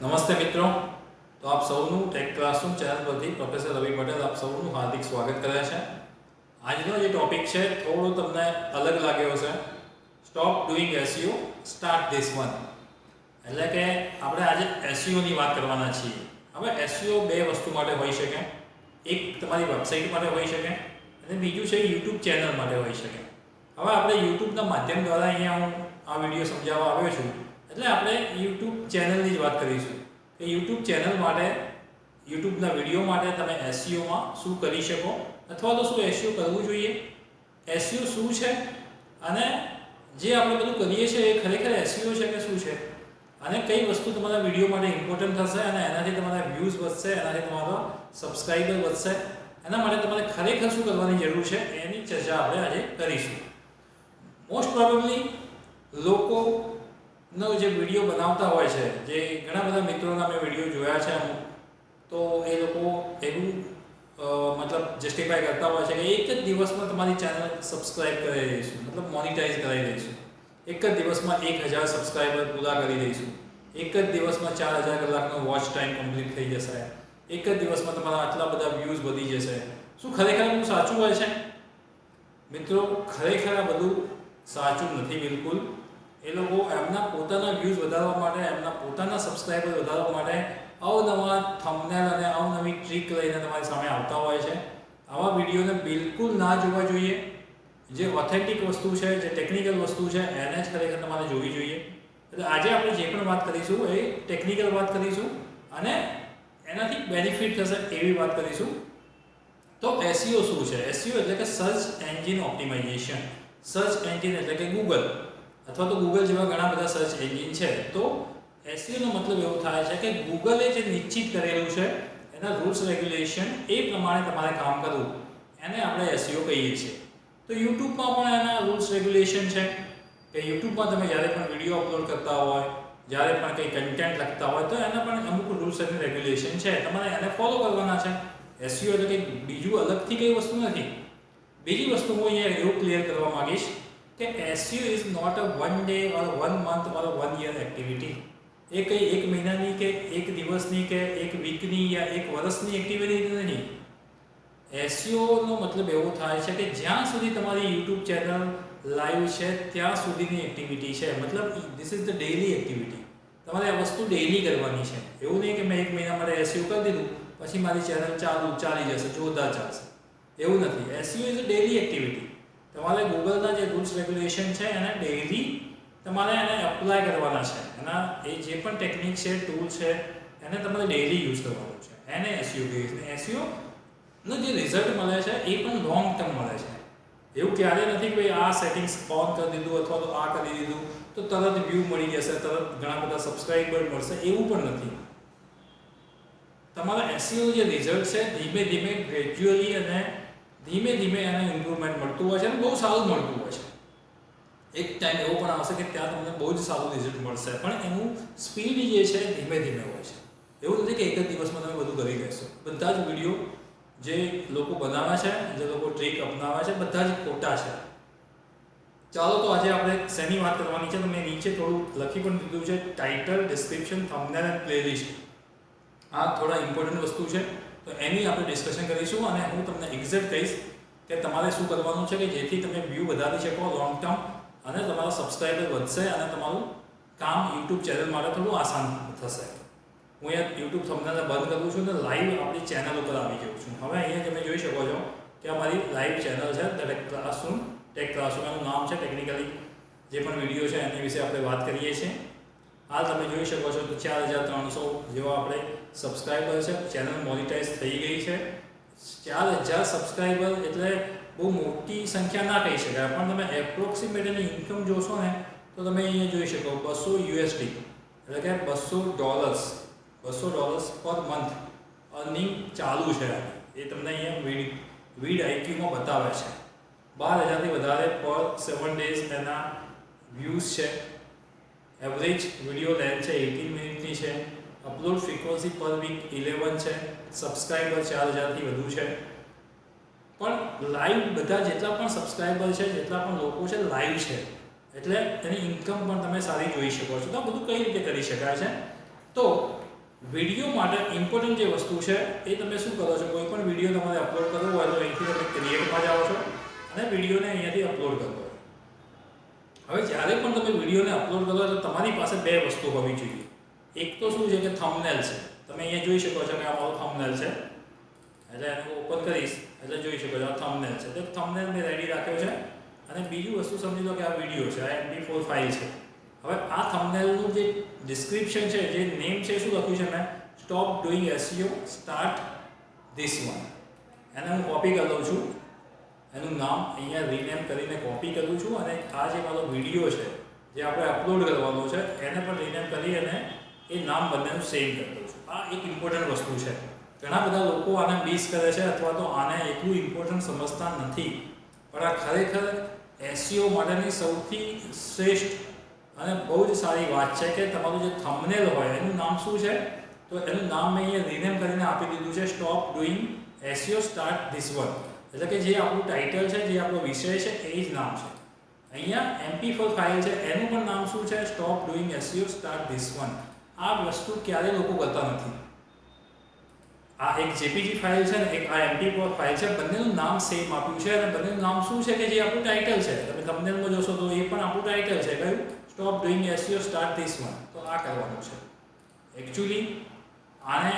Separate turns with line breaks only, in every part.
નમસ્તે મિત્રો, તો આપ સૌનું ટેક ક્લાસરૂમ ચેનલ પરથી પ્રોફેસર રવિ પટેલ આપ સૌનું હાર્દિક સ્વાગત કરે છે. આજનો જે ટોપિક છે થોડો તમને અલગ લાગ્યો છે. Stop doing SEO, start this one. એટલે કે આપણે આજે એસઈઓની વાત કરવાના છીએ. હવે એસઈઓ બે વસ્તુ માટે હોઈ શકે. એક તમારી વેબસાઇટ માટે હોઈ શકે અને બીજું છે યુટ્યુબ ચેનલ માટે હોઈ શકે. હવે આપણે યુટ્યુબના માધ્યમ દ્વારા અહીંયા હું આ વિડીયો સમજાવવા આવ્યો છું. એટલે આપણે યુટ્યુબ ચેનલની જ વાત કરીશું કે યુટ્યુબ ચેનલ માટે યુટ્યુબના વિડીયો માટે તમે એસઈઓમાં શું કરી શકો અથવા તો શું એસઈઓ કરવું જોઈએ, એસઈઓ શું છે અને જે આપણે બધું કરીએ છીએ એ ખરેખર એસઈઓ છે કે શું છે અને કઈ વસ્તુ તમારા વિડીયો માટે ઇમ્પોર્ટન્ટ થશે અને એનાથી તમારા વ્યૂઝ વધશે, એનાથી તમારો સબસ્ક્રાઈબર વધશે, એના માટે તમારે ખરેખર શું કરવાની જરૂર છે એની ચર્ચા આપણે આજે કરીશું. મોસ્ટ પ્રોબેબલી લોકો નો જે વિડીયો બનાવતા હોય છે, જે ઘણા બધા મિત્રોના મેં વિડીયો જોયા છે અમુક, તો એ લોકો એવું મતલબ જસ્ટિફાઈ કરતા હોય છે કે એક જ દિવસમાં તમારી ચેનલ સબસ્ક્રાઇબ કરી દઈશું, મતલબ મોનિટાઈઝ કરાવી દઈશું, એક જ દિવસમાં 1000 સબસ્ક્રાઈબર પૂરા કરી દઈશું, એક જ દિવસમાં 4000 કલાકનો વોચ ટાઈમ કમ્પ્લીટ થઈ જશે, એક જ દિવસમાં તમારા આટલા બધા વ્યૂઝ વધી જશે. શું ખરેખર બધું સાચું હોય છે? મિત્રો, ખરેખર આ બધું સાચું નથી બિલકુલ. એ લોકો એમના પોતાના વ્યૂઝ વધારવા માટે, એમના પોતાના સબસ્ક્રાઈબર વધારવા માટે અવનવા થંબનેલ અને અવનવી ટ્રીક લઈને તમારી સામે આવતા હોય છે. આવા વિડીયોને બિલકુલ ના જોવા જોઈએ. જે ઓથેન્ટિક વસ્તુ છે, જે ટેકનિકલ વસ્તુ છે એને જ ખરેખર તમારે જોવી જોઈએ. એટલે આજે આપણે જે પણ વાત કરીશું એ ટેકનિકલ વાત કરીશું અને એનાથી બેનિફિટ થશે એવી વાત કરીશું. તો એસઈઓ શું છે? એસઈઓ એટલે કે search engine optimization. Search engine એટલે કે ગૂગલ અથવા તો ગૂગલ જેવા ઘણા બધા સર્ચ એન્જિન છે. તો એસઈઓનો મતલબ એવો થાય છે કે ગૂગલે જે નિશ્ચિત કરેલું છે એના રૂલ્સ રેગ્યુલેશન એ પ્રમાણે તમારે કામ કરવું, એને આપણે એસઈઓ કહીએ છીએ. તો યુટ્યુબમાં પણ એના રૂલ્સ રેગ્યુલેશન છે કે યુટ્યુબમાં તમે જ્યારે પણ વિડીયો અપલોડ કરતા હોય, જ્યારે પણ કંઈ કન્ટેન્ટ લખતા હોય તો એના પણ અમુક રૂલ્સ અને રેગ્યુલેશન છે, તમારે એને ફોલો કરવાના છે. એસઈઓ એટલે કે બીજું અલગથી કંઈ વસ્તુ નથી. બીજી વસ્તુ હું અહીંયા એવું ક્લિયર કરવા માંગીશ કે SEO is not a one day or 1 month or a 1 year activity. એ કંઈ એક મહિનાની કે એક દિવસની કે એક વીકની યા એક વર્ષની એક્ટિવિટી નથી. SEO નો મતલબ એવો થાય છે કે જ્યાં સુધી તમારી YouTube ચેનલ લાઈવ છે ત્યાં સુધીની એક્ટિવિટી છે. મતલબ this is the daily activity. તમારે આ વસ્તુ ડેઈલી કરવાની છે. એવું નહીં કે મેં એક મહિના માટે SEO કરી દીધું પછી મારી ચેનલ ચાલી જશે, જોરદાર ચાલશે, એવું નથી. SEO is a daily activity. તમારે ગૂગલના જે રૂલ્સ રેગ્યુલેશન છે એને ડેઈલી તમારે એને એપ્લાય કરવાના છે. એના એ જે પણ ટેકનિક છે, ટૂલ છે, એને તમારે ડેઈલી યુઝ કરવાનું છે. એને એસઈઓ કહીએ છીએ. એસઈઓનો જે રિઝલ્ટ મળે છે એ પણ લોંગ ટર્મ મળે છે. એવું ક્યારેય નથી કે ભાઈ આ સેટિંગ્સ ઓન કરી દીધું અથવા તો આ કરી દીધું તો તરત વ્યૂ મળી જશે, તરત ઘણા બધા સબસ્ક્રાઈબર મળશે, એવું પણ નથી. તમારા એસઈઓ જે રિઝલ્ટ છે ધીમે ધીમે ગ્રેજ્યુઅલી અને ધીમે ધીમે એને ઇમ્પ્રુવમેન્ટ મળતું હોય છે અને બહુ સારું મળતું હોય છે. એક ટાઈમ એવો પણ આવશે કે ત્યાં તમને બહુ જ સારું રિઝલ્ટ મળશે, પણ એનું સ્પીડ જે છે ધીમે ધીમે હોય છે. એવું નથી કે એક જ દિવસમાં તમે બધું કરી લેશો. બધા જ વિડીયો જે લોકો બનાવે છે, જે લોકો ટ્રીક અપનાવે છે, બધા જ ખોટા છે. ચાલો તો આજે આપણે શેની વાત કરવાની છે તો મેં નીચે થોડું લખી પણ દીધું છે: ટાઇટલ, ડિસ્ક્રિપ્શન, થંબનેલ અને પ્લેલિસ્ટ. આ થોડા ઇમ્પોર્ટન્ટ વસ્તુ છે તો એની આપણે ડિસ્કશન કરીશું અને હું તમને એક્ઝેક્ટ કહીશ કે તમારે શું કરવાનું છે કે જેથી તમે વ્યૂ વધારી શકો લોંગ ટર્મ અને તમારો સબસ્ક્રાઈબર વધશે અને તમારું કામ યુટ્યુબ ચેનલ માટે થોડું આસાન થશે. હું અહીંયા યુટ્યુબ થંબનેલને બંધ કરું છું અને લાઈવ આપણી ચેનલ ઉપર આવી જાઉં છું. હવે અહીંયા તમે જોઈ શકો છો કે અમારી લાઈવ ચેનલ છે ટેક ક્લાસરૂમ. એનું નામ છે. ટેકનિકલી જે પણ વિડીયો છે એની વિશે આપણે વાત કરીએ છીએ. હાલ તમે જોઈ શકો છો તો 4300 જેવા આપણે સબસ્ક્રાઈબર છે. ચેનલ મોનિટાઈઝ થઈ ગઈ છે. 4000 સબસ્ક્રાઈબર એટલે બહુ મોટી સંખ્યા ના કહી શકાય, પણ તમે એપ્રોક્સિમેટ એની ઇન્કમ જોશો ને તો તમે અહીંયા જોઈ શકો $200 એટલે કે $200 પર મંથ અર્નિંગ ચાલુ છે. એ તમને અહીંયા વીડ આઈક્યુમાં બતાવે છે. 12000થી વધારે પર 7 ડેઝ એના વ્યૂઝ છે. એવરેજ વિડીયો લેન્થ છે 18 મિનિટની છે. અપલોડ ફ્રીક્વન્સી પર વીક 11 છે. સબસ્ક્રાઈબર 4000થી વધુ છે. પણ લાઈવ બધા જેટલા પણ સબસ્ક્રાઈબર છે, જેટલા પણ લોકો છે લાઈવ છે, એટલે એની ઇન્કમ પણ તમે સારી જોઈ શકો છો. તો આ બધું કઈ રીતે કરી શકાય છે? તો વિડીયો માટે ઇમ્પોર્ટન્ટ જે વસ્તુ છે એ તમે શું કરો છો, કોઈ પણ વિડીયો તમારે અપલોડ કરવો હોય તો અહીંથી તમે ક્રિએટમાં જાઓ છો અને વિડીયોને અહીંયાથી અપલોડ કરો. હવે જ્યારે પણ તમે વિડીયોને અપલોડ કરો તો તમારી પાસે બે વસ્તુ હોવી જોઈએ. એક તો શું છે કે થંબનેલ છે. તમે અહીંયા જોઈ શકો છો કે આ મારો થંબનેલ છે, એટલે એને ઓપન કરીશ એટલે જોઈ શકો છો આ થંબનેલ છે. તો થંબનેલ મેં રેડી રાખ્યો છે અને બીજું વસ્તુ સમજી લો કે આ વિડીયો છે, આ MP4 ફાઇલ છે. હવે આ થંબનેલનું જે ડિસ્ક્રિપ્શન છે, જે નેમ છે, શું લખ્યું છે મેં, stop doing SEO start this one. એને હું કોપી કરી લઉં છું, એનું નામ અહીંયા રીનેમ કરીને કોપી કરું છું અને આ જે મારો વિડીયો છે જે આપણે અપલોડ કરવાનો છે એને પણ રીનેમ કરી અને એ નામ બંનેનું સેમ કરી દઉં છું. આ એક ઇમ્પોર્ટન્ટ વસ્તુ છે. ઘણા બધા લોકો આને મિસ કરે છે અથવા તો આને એટલું ઇમ્પોર્ટન્ટ સમજતા નથી, પણ આ ખરેખર SEO માટેની સૌથી શ્રેષ્ઠ અને બહુ જ સારી વાત છે કે તમારું જે થંબનેલ હોય એનું નામ શું છે, તો એનું નામ મેં અહીંયા રીનેમ કરીને આપી દીધું છે stop doing SEO start this one. એટલે કે જે આપણું ટાઇટલ છે, જે આપણો વિષય છે એ જ નામ છે. અહીંયા MP4 ફાઇલ છે એનું પણ નામ શું છે, stop doing SEO start this one. આ વસ્તુ ક્યારે લોકો કરતા નથી. આ એક JPG ફાઇલ છે ને એક આ MP4 ફાઇલ છે, બંનેનું નામ સેમ આપ્યું છે અને બંનેનું નામ શું છે કે જે આપણું ટાઇટલ છે. તમે થંબનેલમાં જોશો તો એ પણ આપણું ટાઇટલ છે, કયું, stop doing SEO start this one. તો આ કરવાનું છે. એકચ્યુઅલી આને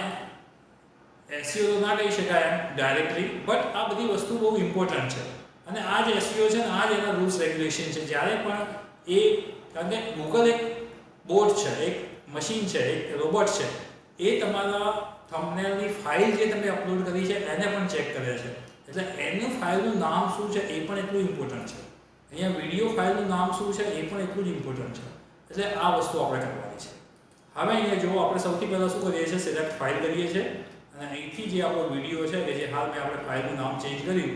SEO તો ના કહી શકાય એમ ડાયરેક્ટલી, બટ આ બધી વસ્તુ બહુ ઇમ્પોર્ટન્ટ છે અને આ જ SEO છે ને આ જ એના રૂલ્સ રેગ્યુલેશન છે. જ્યારે પણ કારણ કે ગૂગલ એક બોટ છે, એક મશીન છે, એક રોબોટ છે, એ તમારા થંબનેલની ફાઇલ જે તમે અપલોડ કરી છે એને પણ ચેક કરે છે. એટલે એનું ફાઇલનું નામ શું છે એ પણ એટલું ઇમ્પોર્ટન્ટ છે. અહીંયા વિડીયો ફાઇલનું નામ શું છે એ પણ એટલું જ ઇમ્પોર્ટન્ટ છે. એટલે આ વસ્તુ આપણે કરવાની છે. હવે અહીંયા જો આપણે સૌથી પહેલાં શું કરીએ છીએ, સિલેક્ટ ફાઇલ કરીએ છીએ અને અહીંથી જે આપણો વિડીયો છે કે જે હાલ મેં આપણે ફાઇલનું નામ ચેન્જ કર્યું,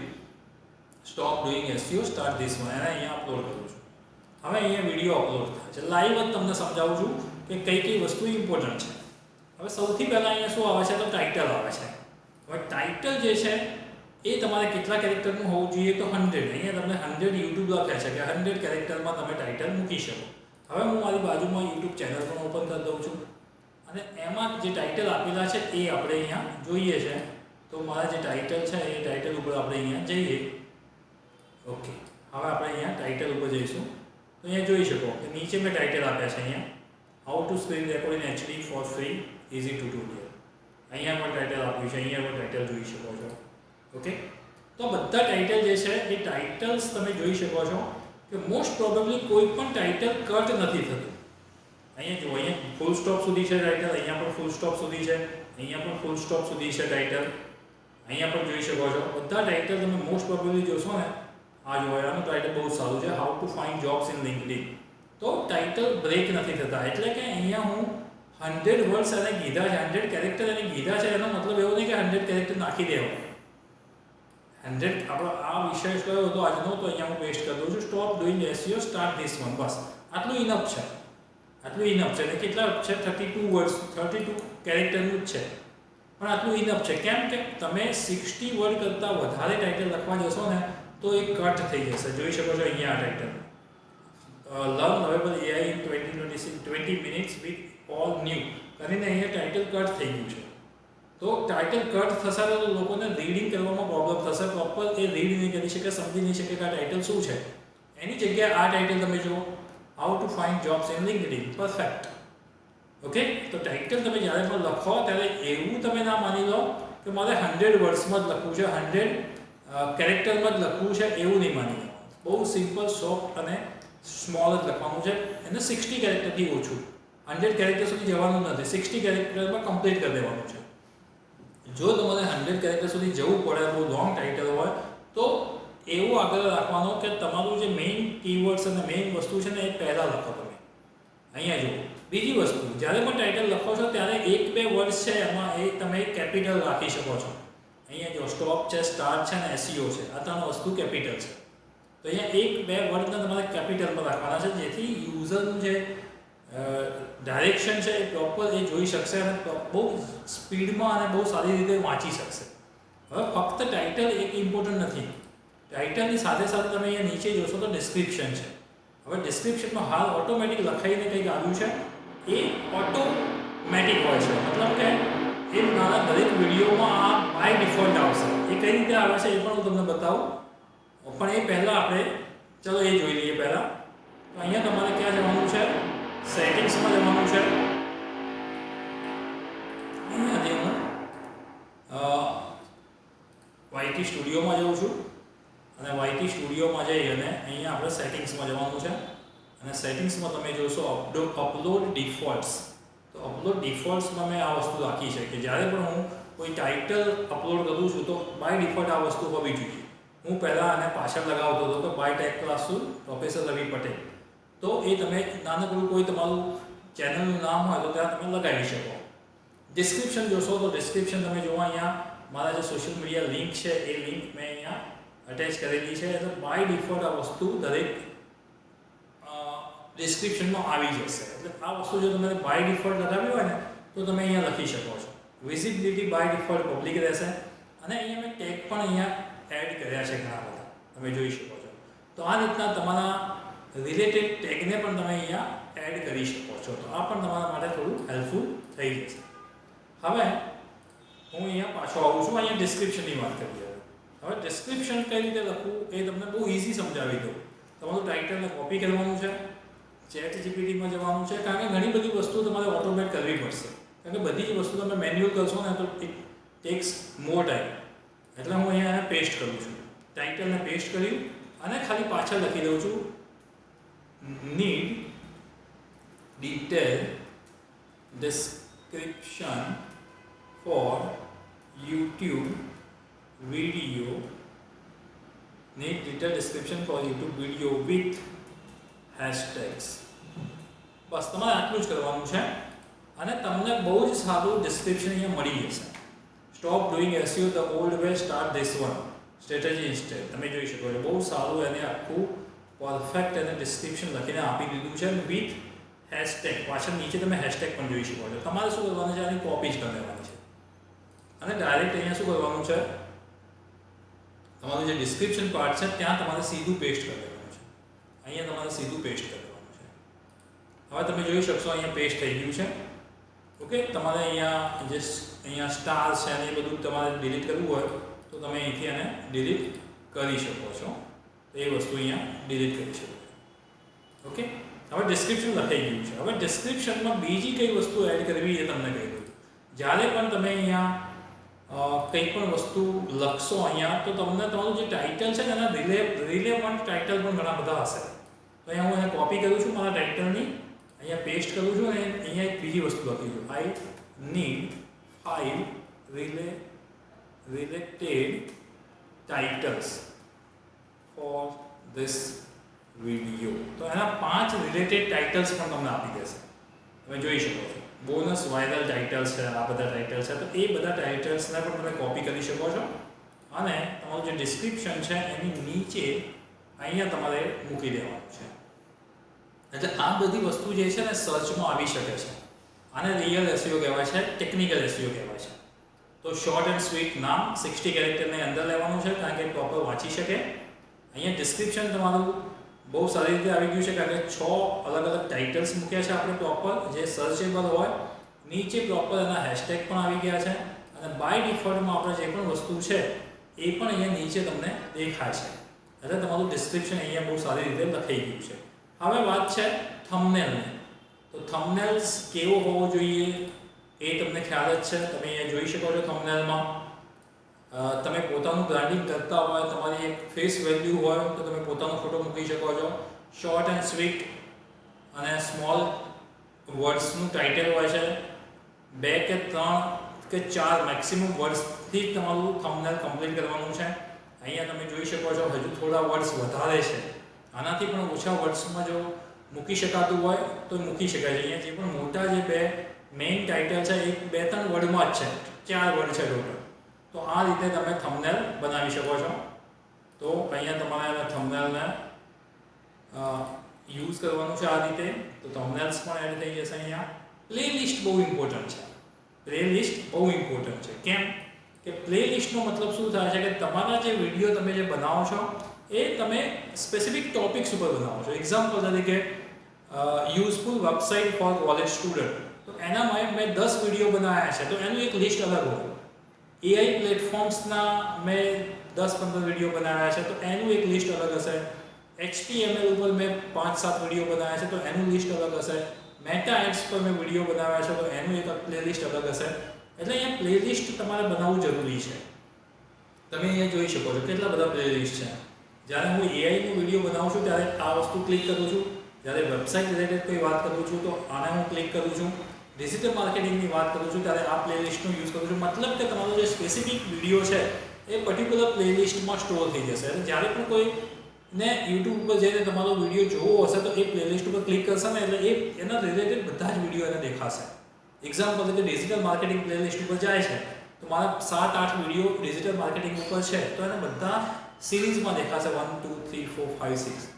stop doing SEO start this one, એને અહીંયા અપલોડ કરું છું. હવે અહીંયા વિડીયો અપલોડ થાય છે. લાઈવ જ તમને સમજાવું છું કે કઈ વસ્તુ ઇમ્પોર્ટન્ટ છે. હવે સૌથી પહેલાં અહીંયા શું આવે છે, તો ટાઇટલ આવે છે. હવે ટાઇટલ જે છે એ તમારે કેટલા કેરેક્ટરનું હોવું જોઈએ, તો 100. અહીંયા તમને 100 YouTube લખ્યા છે કે 100 કેરેક્ટરમાં તમે ટાઇટલ મૂકી શકો. હવે હું મારી બાજુમાં YouTube ચેનલ પણ ઓપન કરી દઉં છું અને એમાં જે ટાઇટલ આપેલા છે એ આપણે અહીંયા જોઈએ છે. તો મારા જે ટાઇટલ છે એ ટાઇટલ ઉપર આપણે અહીંયા જઈએ. ઓકે, હવે આપણે અહીંયા ટાઇટલ ઉપર જઈશું તો અહીંયા જોઈ શકો કે નીચે મેં ટાઇટલ આપ્યા છે. અહીંયા how to screen record in HD for free easy tutorial. અહીંયા પણ ટાઇટલ આપ્યું છે, અહીંયા પણ ટાઇટલ જોઈ શકો છો. ઓકે, તો બધા ટાઇટલ જે છે એ ટાઇટલ્સ તમે જોઈ શકો છો કે મોસ્ટ પ્રોબેબલી કોઈ પણ ટાઇટલ કટ નથી થતું. અહીંયા જો અહીંયા ફૂલ સ્ટોપ સુધી છે ટાઇટલ, અહીંયા પણ ફૂલ સ્ટોપ સુધી છે, અહીંયા પણ ફૂલ સ્ટોપ સુધી છે ટાઇટલ, અહીંયા પણ જોઈ શકો છો. બધા ટાઇટલ તમે મોસ્ટ પ્રોબેબલી જોશો ને, આ જો આનું ટાઇટલ બહુ સારું છે, how to find jobs in LinkedIn. તો ટાઇટલ બ્રેક નથી થતા. એટલે કે અહીંયા હું 100 વર્ડ્સ એને કીધા છે, 100 કેરેક્ટર એને કીધા છે, એનો મતલબ એવો નહીં કે 100 કેરેક્ટર નાખી દેવા. 100 આપણો આ વિષય કયો હતો આજનો, તો અહીંયા હું પેસ્ટ કરી દઉં છું, stop doing SEO start this one. બસ આટલું ઇનફ છે, આટલું ઇનફ છે. અને કેટલા છે, 32 વર્ડ્સ, 32 કેરેક્ટરનું જ છે, પણ આટલું ઇનફ છે. કેમ કે તમે 60 વર્ડ કરતાં વધારે ટાઇટલ લખવા જશો ને તો એ કટ થઈ જશે. જોઈ શકો છો અહીંયા આ title, learn November AI in 2026 20 minutes with all new કરીને અહીંયા ટાઇટલ કટ થઈ ગયું છે. તો ટાઇટલ કટ થશે તો લોકોને રીડિંગ કરવામાં પ્રોબ્લેમ થશે, પ્રોપર એ રીડ નહીં કરી શકે, સમજી નહીં શકે કે આ ટાઇટલ શું છે. એની જગ્યાએ આ ટાઇટલ તમે જુઓ, how to find jobs in LinkedIn, perfect. Okay, તો ટાઇટલ તમે જ્યારે પણ લખો ત્યારે એવું તમે ના માની લો કે મારે 100 વર્ડ્સમાં જ લખવું છે, 100 કેરેક્ટરમાં જ લખવું છે, એવું નહીં માની લો. બહુ સિમ્પલ, સોફ્ટ અને સ્મોલ જ લખવાનું છે. એને 60 કેરેક્ટરથી ઓછું, 100 કેરેક્ટર સુધી જવાનું નથી, 60 કેરેક્ટરમાં કમ્પ્લીટ કરી દેવાનું છે. જો તમારે 100 કેરેક્ટર સુધી જવું પડે, બહુ લોંગ ટાઇટલ હોય, તો એવું આગળ રાખવાનું કે તમારું જે મેઇન કીવર્ડ્સ અને મેઇન વસ્તુ છે ને એ પહેલાં લખો તમે. અહીંયા જુઓ, બીજી વસ્તુ, જ્યારે પણ ટાઇટલ લખો છો ત્યારે 1-2 વર્ડ્સ છે એમાં એ તમે કેપિટલ રાખી શકો છો. અહીંયા જો સ્ટોપ છે, સ્ટાર્ટ છે અને SEO છે, આ ત્રણ વસ્તુ કેપિટલ છે. તો અહીંયા 1-2 વર્ડને તમારે કેપિટલમાં રાખવાના છે, જેથી યુઝરનું જે ડાયરેક્શન છે એ પ્રોપર એ જોઈ શકશે અને બહુ સ્પીડમાં અને બહુ સારી રીતે વાંચી શકશે. હવે ફક્ત ટાઇટલ એક ઇમ્પોર્ટન્ટ નથી, ટાઇટલની સાથે સાથે તમે અહીંયા નીચે જોશો તો ડિસ્ક્રિપ્શન છે. હવે ડિસ્ક્રિપ્શનમાં હાલ ઓટોમેટિક લખાઈને કંઈક આવ્યું છે, એ ઓટો મેટિક હોય છે, મતલબ કે એ મારા દરેક વિડીયોમાં આ બાય ડિફોલ્ટ આવશે. એ કઈ રીતે આવે છે એ પણ હું તમને બતાવું, પણ એ પહેલાં આપણે ચલો એ જોઈ લઈએ પહેલાં. તો અહીંયા તમારે ક્યાં જવાનું છે? સેટિંગ્સમાં જવાનું છે. અહીંયાથી હું YT સ્ટુડિયોમાં જઉં છું અને YT સ્ટુડિયોમાં જઈ અને અહીંયા આપણે સેટિંગ્સમાં જવાનું છે અને સેટિંગ્સમાં તમે જોશો અપલોડ ડિફોલ્ટ્સ. તો અપલોડ ડિફોલ્ટ્સમાં મેં આ વસ્તુ રાખી છે કે જ્યારે પણ હું કોઈ ટાઇટલ અપલોડ કરું છું તો બાય ડિફોલ્ટ આ વસ્તુ હોવી જોઈએ. હું પહેલાં આને પાછળ લગાવતો હતો તો બાય ટેક ક્લાસરૂમ પ્રોફેસર રવિ પટેલ. તો એ તમે નાનકડું કોઈ તમારું ચેનલનું નામ હોય તો ત્યાં તમે લગાવી શકો. ડિસ્ક્રિપ્શન જોશો તો ડિસ્ક્રિપ્શન તમે જોવા અહીંયા મારા જે સોશિયલ મીડિયા લિંક છે એ લિંક મેં અહીંયા અટેચ કરેલી છે. એટલે બાય ડિફોલ્ટ આ વસ્તુ દરેક ડિસ્ક્રિપ્શનમાં આવી જશે. એટલે આ વસ્તુ જો તમે બાય ડિફોલ્ટ લગાવી હોય ને તો તમે અહીંયા લખી શકો છો. વિઝિબિલિટી બાય ડિફોલ્ટ પબ્લિક રહેશે અને અહીંયા મેં ટેગ પણ અહીંયા એડ કર્યા છે ઘણા બધા, તમે જોઈ શકો છો. તો આ રીતના તમારા રિલેટેડ ટેગને પણ તમે અહીંયા એડ કરી શકો છો. તો આ પણ તમારા માટે થોડું હેલ્પફુલ થઈ જશે. હવે હું અહીંયા પાછો આવું છું. અહીંયા ડિસ્ક્રિપ્શનની વાત કરીએ. હવે ડિસ્ક્રિપ્શન કઈ રીતે લખવું એ તમને બહુ ઇઝી સમજાવી દઉં. તમારું ટાઇટલને કોપી કરવાનું છે, ચેટ જીપીટીમાં જવાનું છે, કારણ કે ઘણી બધી વસ્તુ તમારે ઓટોમેટ કરવી પડશે. કારણ કે બધી જ વસ્તુ તમે મેન્યુઅલ કરશો ને તો ઇટ ટેક્સ મોર ટાઈમ. એટલે હું અહીંયા પેસ્ટ કરું છું. ટાઇટલને પેસ્ટ કર્યું અને ખાલી પાછળ લખી દઉં છું need detailed description for YouTube video, need detailed description for YouTube video with hashtags. બસ તમારે આટલું જ કરવાનું છે અને તમને બહુ જ સારું ડિસ્ક્રિપ્શન અહીંયા મળી જશે. Stop doing SEO the old way, start this one strategy instead. તમે જોઈ શકો છો બહુ સારું એને આખું પરફેક્ટ એને ડિસ્ક્રિપ્શન લખીને આપી દીધું છે વિથ હેશટેગ. પાછળ નીચે તમે હેશટેગ પણ જોઈ શકો છો. તમારે શું કરવાનું છે? આની કોપી જ કરી લેવાની છે અને ડાયરેક્ટ અહીંયા શું કરવાનું છે? તમારું જે ડિસ્ક્રિપ્શન પાર્ટ છે ત્યાં તમારે સીધું પેસ્ટ કરી દેવાનું છે. અહીંયા તમારે સીધું પેસ્ટ કરી દેવાનું છે. હવે તમે જોઈ શકશો અહીંયા પેસ્ટ થઈ ગયું છે. ઓકે, તમારે અહીંયા સ્ટાર છે અને એ બધું તમારે ડિલીટ કરવું હોય તો તમે અહીંથી એને ડિલીટ કરી શકો છો. એ વસ્તુ અહીંયા ડિલીટ કરી શકો છો. ઓકે, હવે ડિસ્ક્રિપ્શન લખાઈ ગયું છે. હવે ડિસ્ક્રિપ્શનમાં બીજી કઈ વસ્તુ એડ કરવી એ તમને કહી દઉં. જ્યારે પણ તમે અહીંયા કંઈ પણ વસ્તુ લખશો અહીંયા તો તમને તમારું જે ટાઇટલ છે એના રિલેવન્ટ ટાઇટલ પણ ઘણા બધા હશે. તો અહીંયા હું એને કોપી કરું છું મારા ટાઇટલની, અહીંયા પેસ્ટ કરું છું અને અહીંયા એક બીજી વસ્તુ લખી છું. I need 5 related titles for this video. તો એના 5 રિલેટેડ ટાઇટલ્સ પણ તમને આપી દેશે. તમે જોઈ શકો છો બોનસ વાયરલ ટાઇટલ્સ છે, આ બધા ટાઇટલ્સ છે. તો એ બધા ટાઇટલ્સને પણ તમે કોપી કરી શકો છો અને તમારું જે ડિસ્ક્રિપ્શન છે એની નીચે અહીંયા તમારે મૂકી દેવાનું છે. એટલે આ બધી વસ્તુ જે છે ને સર્ચમાં આવી શકે છે. આને રિયલ SEO કહેવાય છે, ટેકનિકલ SEO કહેવાય છે. તો શોર્ટ એન્ડ સ્વીટ નામ 60 કેરેક્ટરની અંદર લેવાનું છે કારણ કે પ્રોપર વાંચી શકે. અહીંયા ડિસ્ક્રિપ્શન તમારું બહુ સારી રીતે આવી ગયું છે કારણ કે 6 અલગ અલગ ટાઇટલ્સ મૂક્યા છે આપણે પ્રોપર જે સર્ચેબલ હોય. નીચે પ્રોપર એના હેશટેગ પણ આવી ગયા છે અને બાય ડિફોલ્ટમાં આપણે જે પણ વસ્તુ છે એ પણ અહીંયા નીચે તમને દેખાય છે. એટલે તમારું ડિસ્ક્રિપ્શન અહીંયા બહુ સારી રીતે લખાઈ ગયું છે. હવે વાત છે થંબનેલની. તો થંબનેલ્સ કેવો હોવો જોઈએ એ તમને ખ્યાલ જ છે. તમે અહીંયા જોઈ શકો છો થંબનેલમાં તમે પોતાનું બ્રાન્ડિંગ કરતા હોય, તમારી એક ફેસ વેલ્યુ હોય તો તમે પોતાનો ફોટો મૂકી શકો છો. શોર્ટ એન્ડ સ્વીટ અને સ્મોલ વર્ડ્સનું ટાઇટલ હોય છે. 2 કે 3 કે 4 મેક્સિમમ વર્ડ્સથી તમારું થંબનેલ કમ્પ્લીટ કરવાનું છે. અહીંયા તમે જોઈ શકો છો હજુ થોડા વર્ડ્સ વધારે છે. આનાથી પણ ઓછા વર્ડ્સમાં જો મૂકી શકાતું હોય તો મૂકી શકાય છે. અહીંયા જે પણ મોટા જે 2 મેઇન ટાઇટલ છે એ 2-3 વર્ડમાં જ છે, 4 વર્ડ છે ટોટલ. તો આ રીતે તમે થંબનેલ બનાવી શકો છો. તો અહીંયા તમારે થંબનેલને યુઝ કરવાનું છે આ રીતે. તો થંબનેલ્સ પણ એડ થઈ જશે. અહીંયા પ્લેલિસ્ટ બહુ ઇમ્પોર્ટન્ટ છે. પ્લેલિસ્ટ બહુ ઇમ્પોર્ટન્ટ છે. કેમ કે પ્લેલિસ્ટનો મતલબ શું થાય છે કે તમારા જે વિડીયો તમે જે બનાવો છો એ તમે સ્પેસિફિક ટોપિક્સ ઉપર બનાવો છો. એક્ઝામ્પલ તરીકે useful website for college student. તો એનામાં મેં 10 વિડીયો બનાવ્યા છે તો એનું એક લિસ્ટ અલગ હોય. એઆઈ પ્લેટફોર્મ્સના મેં 10-15 વિડીયો બનાવ્યા છે તો એનું એક લિસ્ટ અલગ હશે. HTML ઉપર મેં 5-7 વિડીયો બનાવ્યા છે તો એનું લિસ્ટ અલગ હશે. મેટા એડ્સ પર મેં વિડીયો બનાવ્યા છે તો એનું એક પ્લેલિસ્ટ અલગ હશે. એટલે અહીંયા પ્લેલિસ્ટ તમારે બનાવવું જરૂરી છે. તમે અહીંયા જોઈ શકો છો કેટલા બધા પ્લેલિસ્ટ છે. જ્યારે હું એઆઈનો વિડીયો બનાવું છું ત્યારે આ વસ્તુ ક્લિક કરું છું. જ્યારે વેબસાઇટ રિલેટેડ કોઈ વાત કરું છું તો આને હું ક્લિક કરું છું. ડિજિટલ માર્કેટિંગની વાત કરું છું ત્યારે આ પ્લેલિસ્ટનો યુઝ કરું છું. મતલબ કે તમારો જે સ્પેસિફિક વિડીયો છે એ પર્ટિક્યુલર પ્લેલિસ્ટમાં સ્ટોર થઈ જશે. એટલે જ્યારે પણ કોઈને યુટ્યુબ ઉપર જઈને તમારો વિડીયો જોવો હશે તો એ પ્લેલિસ્ટ ઉપર ક્લિક કરશે ને એટલે એના રિલેટેડ બધા જ વિડીયો એને દેખાશે. એક્ઝામ્પલ તરીકે ડિજિટલ માર્કેટિંગ પ્લેલિસ્ટ ઉપર જાય છે તો મારા 7-8 વિડીયો ડિજિટલ માર્કેટિંગ ઉપર છે તો એને બધા સિરીઝમાં દેખાશે 1 2 3 4 5 6.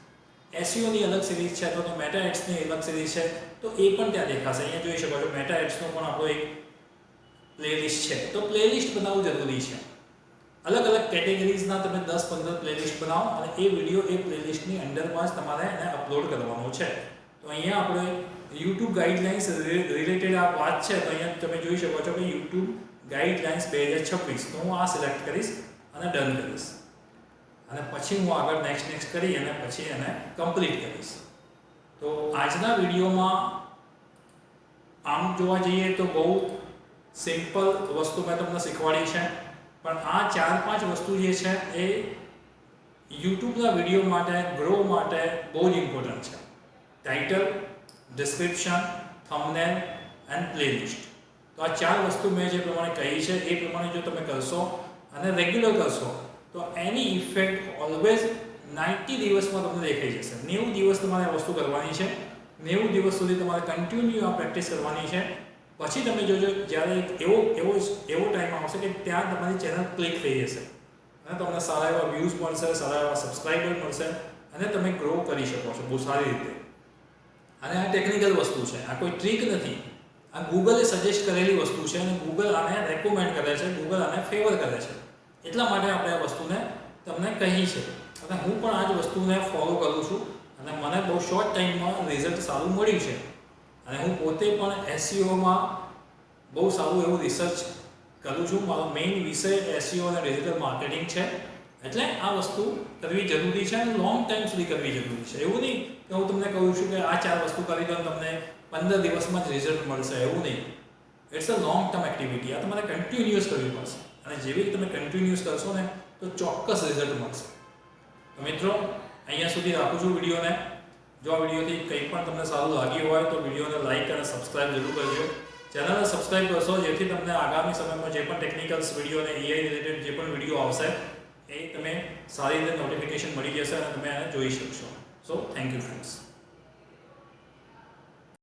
એસઈઓની અલગ સિરીઝ છે તો મેટા એડ્સની અલગ સિરીઝ છે તો એ પણ ત્યાં દેખાશે. અહીંયા જોઈ શકો છો મેટા એડ્સનો પણ આપણો એક પ્લેલિસ્ટ છે. તો પ્લેલિસ્ટ બનાવવું જરૂરી છે. અલગ અલગ કેટેગરીઝના તમે 10-15 પ્લેલિસ્ટ બનાવો અને એ વિડીયો એ પ્લેલિસ્ટની અંડરમાં જ તમારે એને અપલોડ કરવાનો છે. તો અહીંયા આપણે YouTube ગાઈડલાઇન્સ રિલેટેડ આ વાત છે તો અહીંયા તમે જોઈ શકો છો કે YouTube ગાઈડલાઇન્સ 2026 તો હું આ સિલેક્ટ કરીશ અને ડન કરીશ અને પછી હું આગળ નેક્સ્ટ કરી અને પછી એને કમ્પ્લીટ કરીશ. તો આજના વિડીયોમાં આમ જોવા જઈએ તો બહુ સિમ્પલ વસ્તુ મેં તમને શીખવાડી છે પણ આ 4-5 વસ્તુ જે છે એ યુટ્યુબના વિડીયો માટે ગ્રો માટે બહુ જ ઇમ્પોર્ટન્ટ છે. Title, description, thumbnail and playlist. તો આ 4 વસ્તુ મેં જે પ્રમાણે કહી છે એ પ્રમાણે જો તમે કરશો અને રેગ્યુલર કરશો તો એની ઇફેક્ટ ઓલવેઝ 90 દિવસમાં તમને દેખાઈ જશે. 90 દિવસ તમારે આ વસ્તુ કરવાની છે. 90 દિવસ સુધી તમારે કન્ટિન્યુ આ પ્રેક્ટિસ કરવાની છે. પછી તમે જોજો જ્યારે એવો ટાઈમ આવશે કે ત્યાં તમારી ચેનલ ક્લિક થઈ જશે અને તમને સારા એવા વ્યૂઝ મળશે, સારા એવા સબસ્ક્રાઈબર મળશે અને તમે ગ્રો કરી શકો છો બહુ સારી રીતે. અને આ ટેકનિકલ વસ્તુ છે, આ કોઈ ટ્રીક નથી. આ ગૂગલે સજેસ્ટ કરેલી વસ્તુ છે અને ગૂગલ આને રેકમેન્ડ કરે છે, ગૂગલ આને ફેવર કરે છે. એટલા માટે આપણે આ વસ્તુને તમને કહી છે અને હું પણ આ જ વસ્તુને ફોલો કરું છું અને મને બહુ શોર્ટ ટાઈમમાં રિઝલ્ટ સારું મળ્યું છે. અને હું પોતે પણ એસઈઓમાં બહુ સારું એવું રિસર્ચ કરું છું. મારો મેઇન વિષય એસઈઓ અને ડિજિટલ માર્કેટિંગ છે. એટલે આ વસ્તુ કરવી જરૂરી છે અને લોંગ ટાઈમ સુધી કરવી જરૂરી છે. એવું નહીં કે હું તમને કહું છું કે આ 4 વસ્તુ કરી દો તમને 15 દિવસમાં જ રિઝલ્ટ મળશે, એવું નહીં. It's a long term activity. આ તમારે કન્ટિન્યુઅસ કરવી પડશે અને જેવી તમે કન્ટિન્યુઅસ કરશો ને તો ચોક્કસ રિઝલ્ટ મળશે. તો મિત્રો અહીંયા સુધી રાખું છું વિડીયોને. જો આ વિડીયોથી કંઈ પણ તમને સારું લાગ્યું હોય તો વિડીયોને લાઇક અને સબસ્ક્રાઇબ જરૂર કરજો. ચેનલને સબસ્ક્રાઇબ કરશો જેથી તમને આગામી સમયમાં જે પણ ટેકનિકલ્સ વિડીયો અને એઆઈ રિલેટેડ જે પણ વિડીયો આવશે એ તમે સારી રીતે નોટિફિકેશન મળી જશે અને તમે એને જોઈ શકશો. So thank you friends.